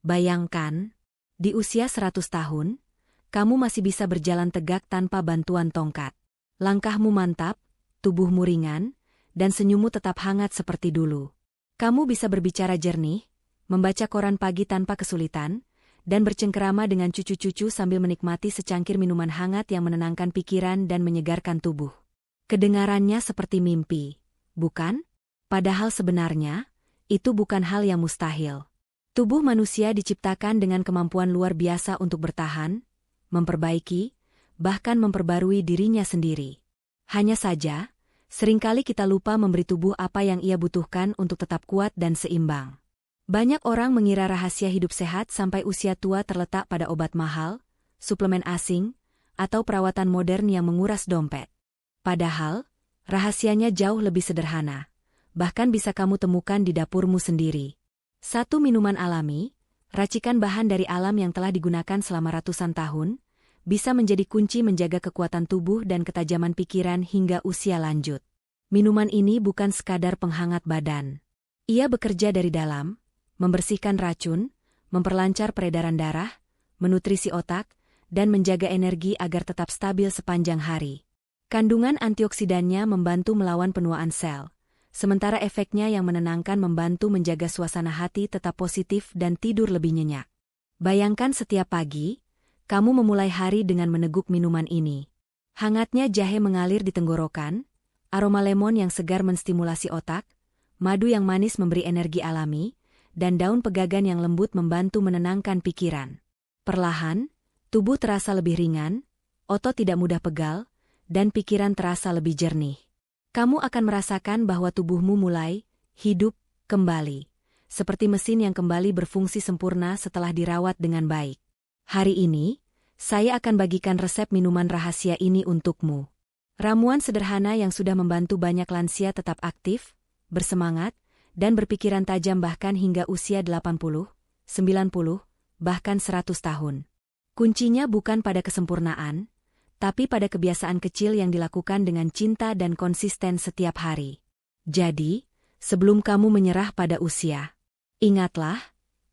Bayangkan, di usia 100 tahun, kamu masih bisa berjalan tegak tanpa bantuan tongkat. Langkahmu mantap, tubuhmu ringan, dan senyummu tetap hangat seperti dulu. Kamu bisa berbicara jernih, membaca koran pagi tanpa kesulitan, dan bercengkerama dengan cucu-cucu sambil menikmati secangkir minuman hangat yang menenangkan pikiran dan menyegarkan tubuh. Kedengarannya seperti mimpi, bukan? Padahal sebenarnya, itu bukan hal yang mustahil. Tubuh manusia diciptakan dengan kemampuan luar biasa untuk bertahan, memperbaiki, bahkan memperbarui dirinya sendiri. Hanya saja, seringkali kita lupa memberi tubuh apa yang ia butuhkan untuk tetap kuat dan seimbang. Banyak orang mengira rahasia hidup sehat sampai usia tua terletak pada obat mahal, suplemen asing, atau perawatan modern yang menguras dompet. Padahal, rahasianya jauh lebih sederhana. Bahkan bisa kamu temukan di dapurmu sendiri. Satu minuman alami, racikan bahan dari alam yang telah digunakan selama ratusan tahun, bisa menjadi kunci menjaga kekuatan tubuh dan ketajaman pikiran hingga usia lanjut. Minuman ini bukan sekadar penghangat badan. Ia bekerja dari dalam, membersihkan racun, memperlancar peredaran darah, menutrisi otak, dan menjaga energi agar tetap stabil sepanjang hari. Kandungan antioksidannya membantu melawan penuaan sel, sementara efeknya yang menenangkan membantu menjaga suasana hati tetap positif dan tidur lebih nyenyak. Bayangkan setiap pagi, kamu memulai hari dengan meneguk minuman ini. Hangatnya jahe mengalir di tenggorokan, aroma lemon yang segar menstimulasi otak, madu yang manis memberi energi alami, dan daun pegagan yang lembut membantu menenangkan pikiran. Perlahan, tubuh terasa lebih ringan, otot tidak mudah pegal, dan pikiran terasa lebih jernih. Kamu akan merasakan bahwa tubuhmu mulai hidup kembali, seperti mesin yang kembali berfungsi sempurna setelah dirawat dengan baik. Hari ini, saya akan bagikan resep minuman rahasia ini untukmu. Ramuan sederhana yang sudah membantu banyak lansia tetap aktif, bersemangat, dan berpikiran tajam bahkan hingga usia 80, 90, bahkan 100 tahun. Kuncinya bukan pada kesempurnaan, tapi pada kebiasaan kecil yang dilakukan dengan cinta dan konsisten setiap hari. Jadi, sebelum kamu menyerah pada usia, ingatlah,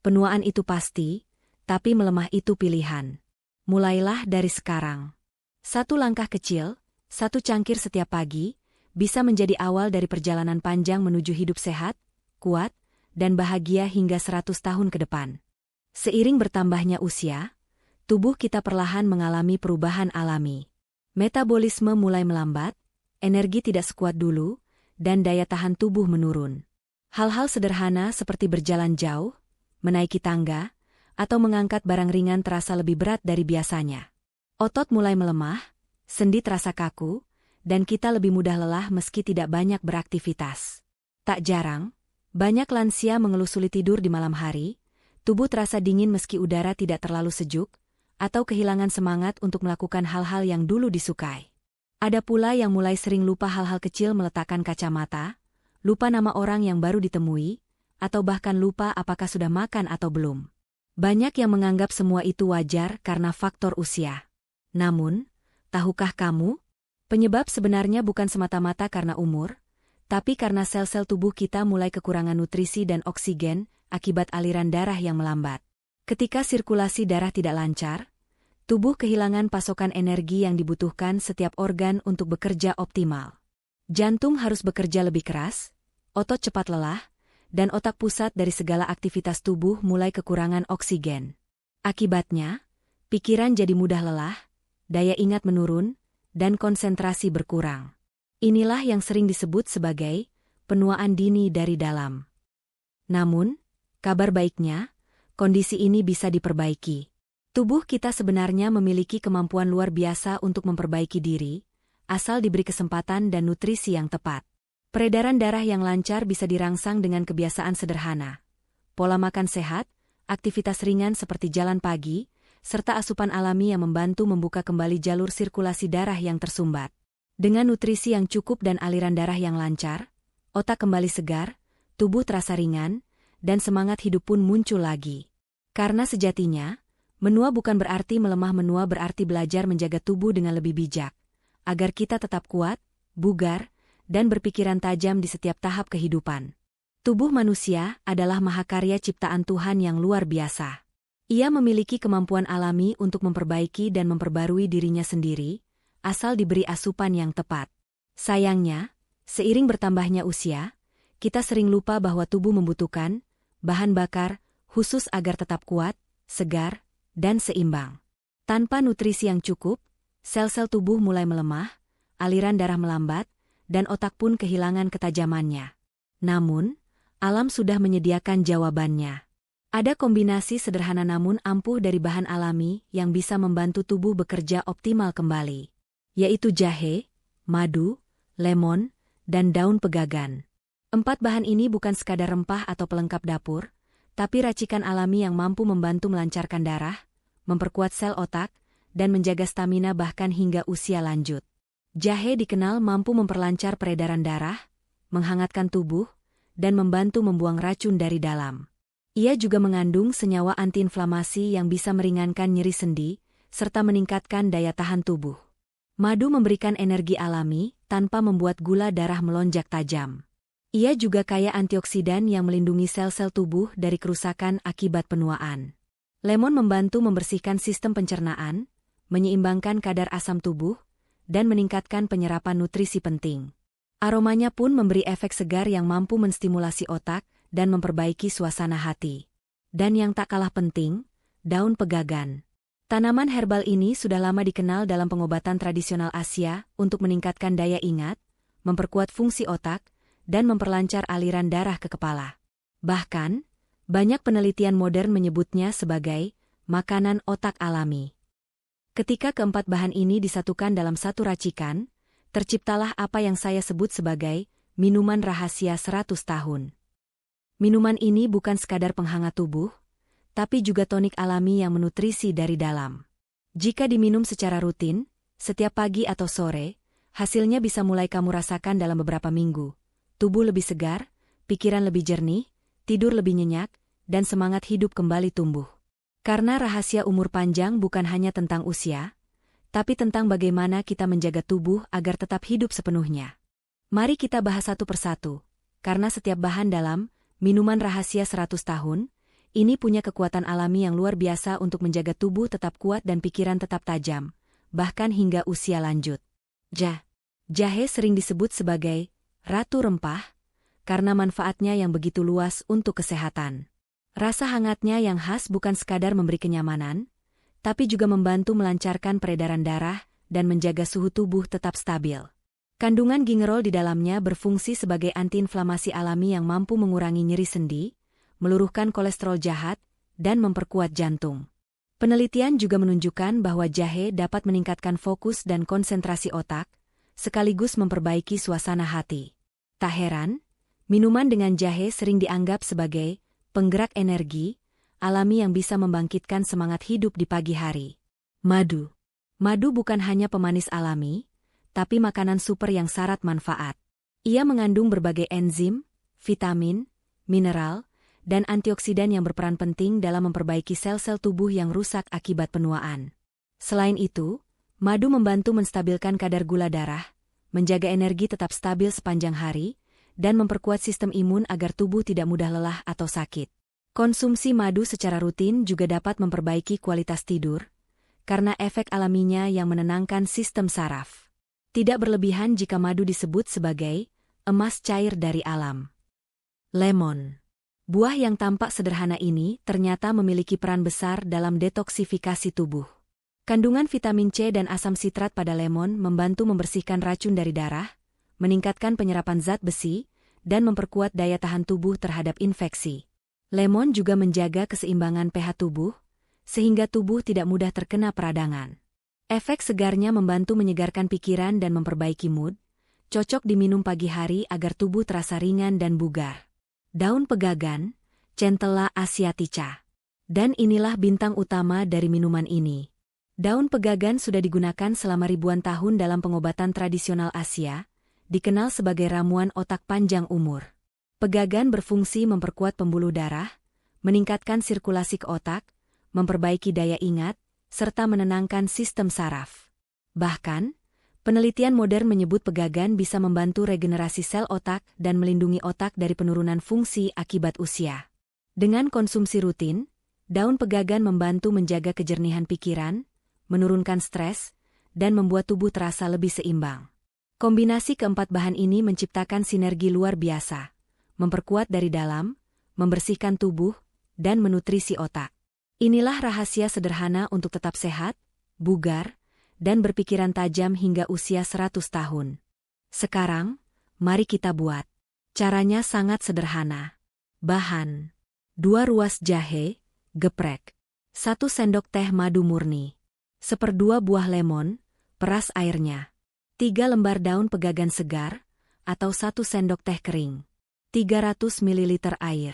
penuaan itu pasti, tapi melemah itu pilihan. Mulailah dari sekarang. Satu langkah kecil, satu cangkir setiap pagi, bisa menjadi awal dari perjalanan panjang menuju hidup sehat, kuat, dan bahagia hingga 100 tahun ke depan. Seiring bertambahnya usia, tubuh kita perlahan mengalami perubahan alami. Metabolisme mulai melambat, energi tidak sekuat dulu, dan daya tahan tubuh menurun. Hal-hal sederhana seperti berjalan jauh, menaiki tangga, atau mengangkat barang ringan terasa lebih berat dari biasanya. Otot mulai melemah, sendi terasa kaku, dan kita lebih mudah lelah meski tidak banyak beraktivitas. Tak jarang, banyak lansia mengeluh sulit tidur di malam hari, tubuh terasa dingin meski udara tidak terlalu sejuk, atau kehilangan semangat untuk melakukan hal-hal yang dulu disukai. Ada pula yang mulai sering lupa hal-hal kecil meletakkan kacamata, lupa nama orang yang baru ditemui, atau bahkan lupa apakah sudah makan atau belum. Banyak yang menganggap semua itu wajar karena faktor usia. Namun, tahukah kamu? Penyebab sebenarnya bukan semata-mata karena umur, tapi karena sel-sel tubuh kita mulai kekurangan nutrisi dan oksigen akibat aliran darah yang melambat. Ketika sirkulasi darah tidak lancar, tubuh kehilangan pasokan energi yang dibutuhkan setiap organ untuk bekerja optimal. Jantung harus bekerja lebih keras, otot cepat lelah, dan otak pusat dari segala aktivitas tubuh mulai kekurangan oksigen. Akibatnya, pikiran jadi mudah lelah, daya ingat menurun, dan konsentrasi berkurang. Inilah yang sering disebut sebagai penuaan dini dari dalam. Namun, kabar baiknya, kondisi ini bisa diperbaiki. Tubuh kita sebenarnya memiliki kemampuan luar biasa untuk memperbaiki diri, asal diberi kesempatan dan nutrisi yang tepat. Peredaran darah yang lancar bisa dirangsang dengan kebiasaan sederhana. Pola makan sehat, aktivitas ringan seperti jalan pagi, serta asupan alami yang membantu membuka kembali jalur sirkulasi darah yang tersumbat. Dengan nutrisi yang cukup dan aliran darah yang lancar, otak kembali segar, tubuh terasa ringan, dan semangat hidup pun muncul lagi. Karena sejatinya, menua bukan berarti melemah, menua berarti belajar menjaga tubuh dengan lebih bijak, agar kita tetap kuat, bugar, dan berpikiran tajam di setiap tahap kehidupan. Tubuh manusia adalah mahakarya ciptaan Tuhan yang luar biasa. Ia memiliki kemampuan alami untuk memperbaiki dan memperbarui dirinya sendiri, asal diberi asupan yang tepat. Sayangnya, seiring bertambahnya usia, kita sering lupa bahwa tubuh membutuhkan bahan bakar khusus agar tetap kuat, segar, dan seimbang. Tanpa nutrisi yang cukup, sel-sel tubuh mulai melemah, aliran darah melambat, dan otak pun kehilangan ketajamannya. Namun, alam sudah menyediakan jawabannya. Ada kombinasi sederhana namun ampuh dari bahan alami yang bisa membantu tubuh bekerja optimal kembali, yaitu jahe, madu, lemon, dan daun pegagan. 4 bahan ini bukan sekadar rempah atau pelengkap dapur, tapi racikan alami yang mampu membantu melancarkan darah, memperkuat sel otak, dan menjaga stamina bahkan hingga usia lanjut. Jahe dikenal mampu memperlancar peredaran darah, menghangatkan tubuh, dan membantu membuang racun dari dalam. Ia juga mengandung senyawa antiinflamasi yang bisa meringankan nyeri sendi, serta meningkatkan daya tahan tubuh. Madu memberikan energi alami, tanpa membuat gula darah melonjak tajam. Ia juga kaya antioksidan yang melindungi sel-sel tubuh dari kerusakan akibat penuaan. Lemon membantu membersihkan sistem pencernaan, menyeimbangkan kadar asam tubuh, dan meningkatkan penyerapan nutrisi penting. Aromanya pun memberi efek segar yang mampu menstimulasi otak dan memperbaiki suasana hati. Dan yang tak kalah penting, daun pegagan. Tanaman herbal ini sudah lama dikenal dalam pengobatan tradisional Asia untuk meningkatkan daya ingat, memperkuat fungsi otak, dan memperlancar aliran darah ke kepala. Bahkan, banyak penelitian modern menyebutnya sebagai makanan otak alami. Ketika keempat bahan ini disatukan dalam satu racikan, terciptalah apa yang saya sebut sebagai minuman rahasia 100 tahun. Minuman ini bukan sekadar penghangat tubuh, tapi juga tonik alami yang menutrisi dari dalam. Jika diminum secara rutin, setiap pagi atau sore, hasilnya bisa mulai kamu rasakan dalam beberapa minggu. Tubuh lebih segar, pikiran lebih jernih, tidur lebih nyenyak, dan semangat hidup kembali tumbuh. Karena rahasia umur panjang bukan hanya tentang usia, tapi tentang bagaimana kita menjaga tubuh agar tetap hidup sepenuhnya. Mari kita bahas satu persatu, karena setiap bahan dalam minuman rahasia 100 tahun, ini punya kekuatan alami yang luar biasa untuk menjaga tubuh tetap kuat dan pikiran tetap tajam, bahkan hingga usia lanjut. Jahe sering disebut sebagai ratu rempah, karena manfaatnya yang begitu luas untuk kesehatan. Rasa hangatnya yang khas bukan sekadar memberi kenyamanan, tapi juga membantu melancarkan peredaran darah dan menjaga suhu tubuh tetap stabil. Kandungan gingerol di dalamnya berfungsi sebagai antiinflamasi alami yang mampu mengurangi nyeri sendi, meluruhkan kolesterol jahat, dan memperkuat jantung. Penelitian juga menunjukkan bahwa jahe dapat meningkatkan fokus dan konsentrasi otak, sekaligus memperbaiki suasana hati. Tak heran, minuman dengan jahe sering dianggap sebagai penggerak energi alami yang bisa membangkitkan semangat hidup di pagi hari. Madu. Madu bukan hanya pemanis alami, tapi makanan super yang syarat manfaat. Ia mengandung berbagai enzim, vitamin, mineral, dan antioksidan yang berperan penting dalam memperbaiki sel-sel tubuh yang rusak akibat penuaan. Selain itu, madu membantu menstabilkan kadar gula darah, menjaga energi tetap stabil sepanjang hari, dan memperkuat sistem imun agar tubuh tidak mudah lelah atau sakit. Konsumsi madu secara rutin juga dapat memperbaiki kualitas tidur, karena efek alaminya yang menenangkan sistem saraf. Tidak berlebihan jika madu disebut sebagai emas cair dari alam. Lemon. Buah yang tampak sederhana ini ternyata memiliki peran besar dalam detoksifikasi tubuh. Kandungan vitamin C dan asam sitrat pada lemon membantu membersihkan racun dari darah, meningkatkan penyerapan zat besi, dan memperkuat daya tahan tubuh terhadap infeksi. Lemon juga menjaga keseimbangan pH tubuh, sehingga tubuh tidak mudah terkena peradangan. Efek segarnya membantu menyegarkan pikiran dan memperbaiki mood, cocok diminum pagi hari agar tubuh terasa ringan dan bugar. Daun pegagan, Centella asiatica. Dan inilah bintang utama dari minuman ini. Daun pegagan sudah digunakan selama ribuan tahun dalam pengobatan tradisional Asia, dikenal sebagai ramuan otak panjang umur. Pegagan berfungsi memperkuat pembuluh darah, meningkatkan sirkulasi ke otak, memperbaiki daya ingat, serta menenangkan sistem saraf. Bahkan, Penelitian modern menyebut pegagan bisa membantu regenerasi sel otak dan melindungi otak dari penurunan fungsi akibat usia. Dengan konsumsi rutin, daun pegagan membantu menjaga kejernihan pikiran, menurunkan stres, dan membuat tubuh terasa lebih seimbang. Kombinasi keempat bahan ini menciptakan sinergi luar biasa, memperkuat dari dalam, membersihkan tubuh, dan menutrisi otak. Inilah rahasia sederhana untuk tetap sehat, bugar, dan berpikiran tajam hingga usia 100 tahun. Sekarang, mari kita buat. Caranya sangat sederhana. Bahan: 2 ruas jahe, geprek. 1 sendok teh madu murni. 1/2 buah lemon, peras airnya. 3 lembar daun pegagan segar, atau 1 sendok teh kering. 300 ml air.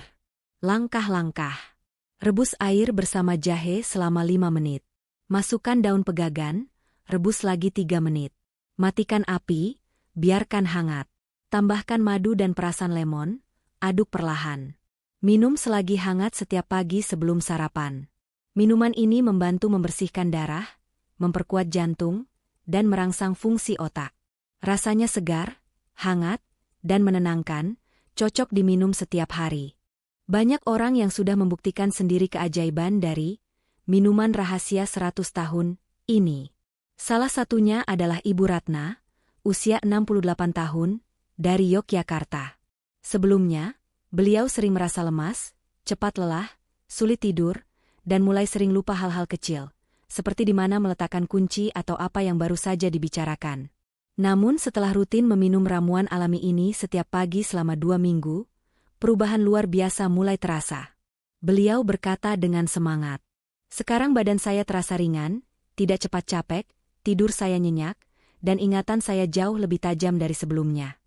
Langkah-langkah. Rebus air bersama jahe selama 5 menit. Masukkan daun pegagan, rebus lagi 3 menit. Matikan api, biarkan hangat. Tambahkan madu dan perasan lemon, aduk perlahan. Minum selagi hangat setiap pagi sebelum sarapan. Minuman ini membantu membersihkan darah, memperkuat jantung, dan merangsang fungsi otak. Rasanya segar, hangat, dan menenangkan, cocok diminum setiap hari. Banyak orang yang sudah membuktikan sendiri keajaiban dari minuman rahasia 100 tahun ini. Salah satunya adalah Ibu Ratna, usia 68 tahun, dari Yogyakarta. Sebelumnya, beliau sering merasa lemas, cepat lelah, sulit tidur, dan mulai sering lupa hal-hal kecil, seperti di mana meletakkan kunci atau apa yang baru saja dibicarakan. Namun setelah rutin meminum ramuan alami ini setiap pagi selama 2 minggu, perubahan luar biasa mulai terasa. Beliau berkata dengan semangat, "Sekarang badan saya terasa ringan, tidak cepat capek, tidur saya nyenyak, dan ingatan saya jauh lebih tajam dari sebelumnya."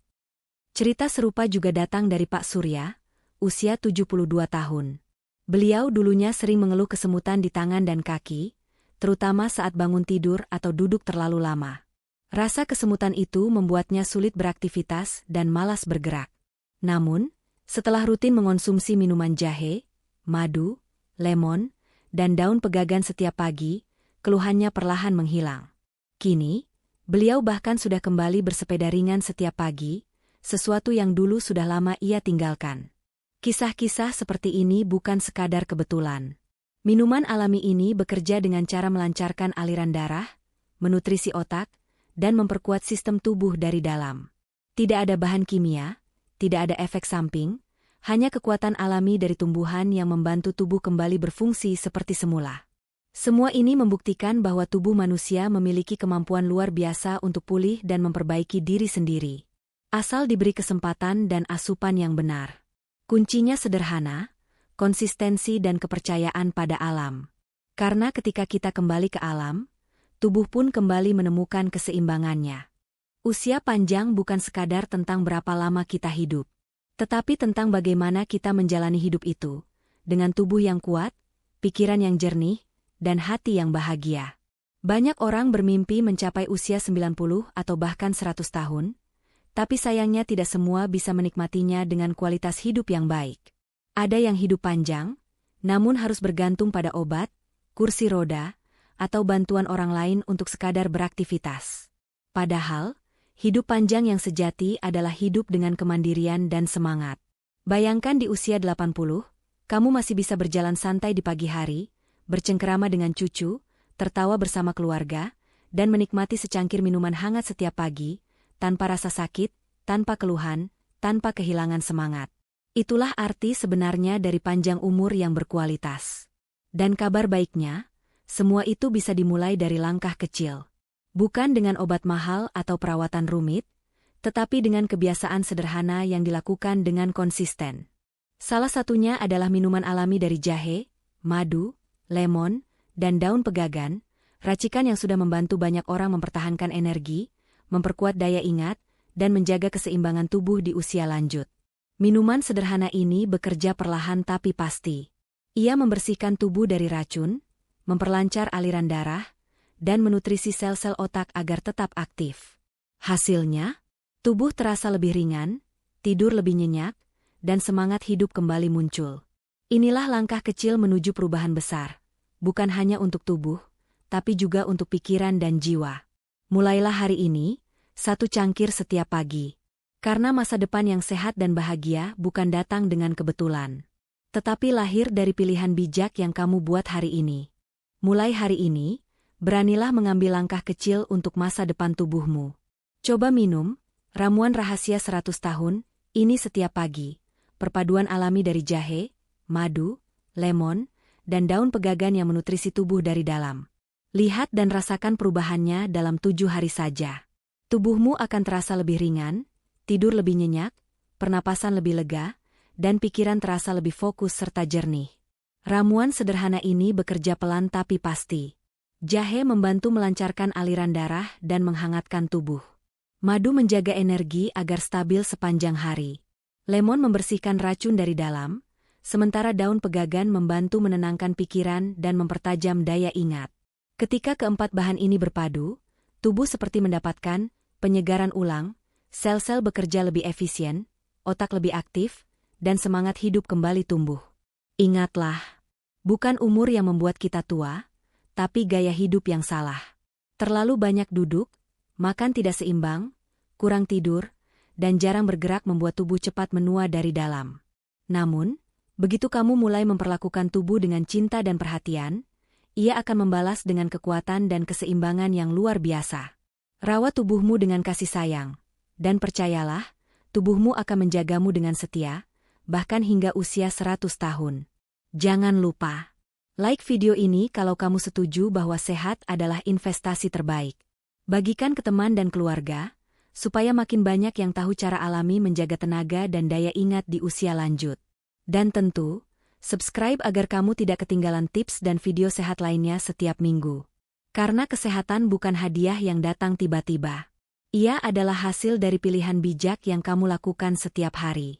Cerita serupa juga datang dari Pak Surya, usia 72 tahun. Beliau dulunya sering mengeluh kesemutan di tangan dan kaki, terutama saat bangun tidur atau duduk terlalu lama. Rasa kesemutan itu membuatnya sulit beraktivitas dan malas bergerak. Namun, setelah rutin mengonsumsi minuman jahe, madu, lemon, dan daun pegagan setiap pagi, keluhannya perlahan menghilang. Kini, beliau bahkan sudah kembali bersepeda ringan setiap pagi, sesuatu yang dulu sudah lama ia tinggalkan. Kisah-kisah seperti ini bukan sekadar kebetulan. Minuman alami ini bekerja dengan cara melancarkan aliran darah, menutrisi otak, dan memperkuat sistem tubuh dari dalam. Tidak ada bahan kimia, tidak ada efek samping, hanya kekuatan alami dari tumbuhan yang membantu tubuh kembali berfungsi seperti semula. Semua ini membuktikan bahwa tubuh manusia memiliki kemampuan luar biasa untuk pulih dan memperbaiki diri sendiri. Asal diberi kesempatan dan asupan yang benar. Kuncinya sederhana, konsistensi dan kepercayaan pada alam. Karena ketika kita kembali ke alam, tubuh pun kembali menemukan keseimbangannya. Usia panjang bukan sekadar tentang berapa lama kita hidup, tetapi tentang bagaimana kita menjalani hidup itu, dengan tubuh yang kuat, pikiran yang jernih, dan hati yang bahagia. Banyak orang bermimpi mencapai usia 90 atau bahkan 100 tahun, tapi sayangnya tidak semua bisa menikmatinya dengan kualitas hidup yang baik. Ada yang hidup panjang, namun harus bergantung pada obat, kursi roda, atau bantuan orang lain untuk sekadar beraktivitas. Padahal, hidup panjang yang sejati adalah hidup dengan kemandirian dan semangat. Bayangkan di usia 80, kamu masih bisa berjalan santai di pagi hari, bercengkerama dengan cucu, tertawa bersama keluarga, dan menikmati secangkir minuman hangat setiap pagi, tanpa rasa sakit, tanpa keluhan, tanpa kehilangan semangat. Itulah arti sebenarnya dari panjang umur yang berkualitas. Dan kabar baiknya, semua itu bisa dimulai dari langkah kecil. Bukan dengan obat mahal atau perawatan rumit, tetapi dengan kebiasaan sederhana yang dilakukan dengan konsisten. Salah satunya adalah minuman alami dari jahe, madu, lemon, dan daun pegagan, racikan yang sudah membantu banyak orang mempertahankan energi, memperkuat daya ingat, dan menjaga keseimbangan tubuh di usia lanjut. Minuman sederhana ini bekerja perlahan tapi pasti. Ia membersihkan tubuh dari racun, memperlancar aliran darah, dan menutrisi sel-sel otak agar tetap aktif. Hasilnya, tubuh terasa lebih ringan, tidur lebih nyenyak, dan semangat hidup kembali muncul. Inilah langkah kecil menuju perubahan besar, bukan hanya untuk tubuh, tapi juga untuk pikiran dan jiwa. Mulailah hari ini, 1 cangkir setiap pagi. Karena masa depan yang sehat dan bahagia bukan datang dengan kebetulan, tetapi lahir dari pilihan bijak yang kamu buat hari ini. Mulai hari ini, beranilah mengambil langkah kecil untuk masa depan tubuhmu. Coba minum ramuan rahasia 100 tahun ini setiap pagi. Perpaduan alami dari jahe, madu, lemon, dan daun pegagan yang menutrisi tubuh dari dalam. Lihat dan rasakan perubahannya dalam 7 hari saja. Tubuhmu akan terasa lebih ringan, tidur lebih nyenyak, pernapasan lebih lega, dan pikiran terasa lebih fokus serta jernih. Ramuan sederhana ini bekerja pelan tapi pasti. Jahe membantu melancarkan aliran darah dan menghangatkan tubuh. Madu menjaga energi agar stabil sepanjang hari. Lemon membersihkan racun dari dalam, sementara daun pegagan membantu menenangkan pikiran dan mempertajam daya ingat. Ketika keempat bahan ini berpadu, tubuh seperti mendapatkan penyegaran ulang, sel-sel bekerja lebih efisien, otak lebih aktif, dan semangat hidup kembali tumbuh. Ingatlah, bukan umur yang membuat kita tua, tapi gaya hidup yang salah. Terlalu banyak duduk, makan tidak seimbang, kurang tidur, dan jarang bergerak membuat tubuh cepat menua dari dalam. Namun, begitu kamu mulai memperlakukan tubuh dengan cinta dan perhatian, ia akan membalas dengan kekuatan dan keseimbangan yang luar biasa. Rawat tubuhmu dengan kasih sayang, dan percayalah, tubuhmu akan menjagamu dengan setia, bahkan hingga usia 100 tahun. Jangan lupa, like video ini kalau kamu setuju bahwa sehat adalah investasi terbaik. Bagikan ke teman dan keluarga, supaya makin banyak yang tahu cara alami menjaga tenaga dan daya ingat di usia lanjut. Dan tentu, subscribe agar kamu tidak ketinggalan tips dan video sehat lainnya setiap minggu. Karena kesehatan bukan hadiah yang datang tiba-tiba. Ia adalah hasil dari pilihan bijak yang kamu lakukan setiap hari.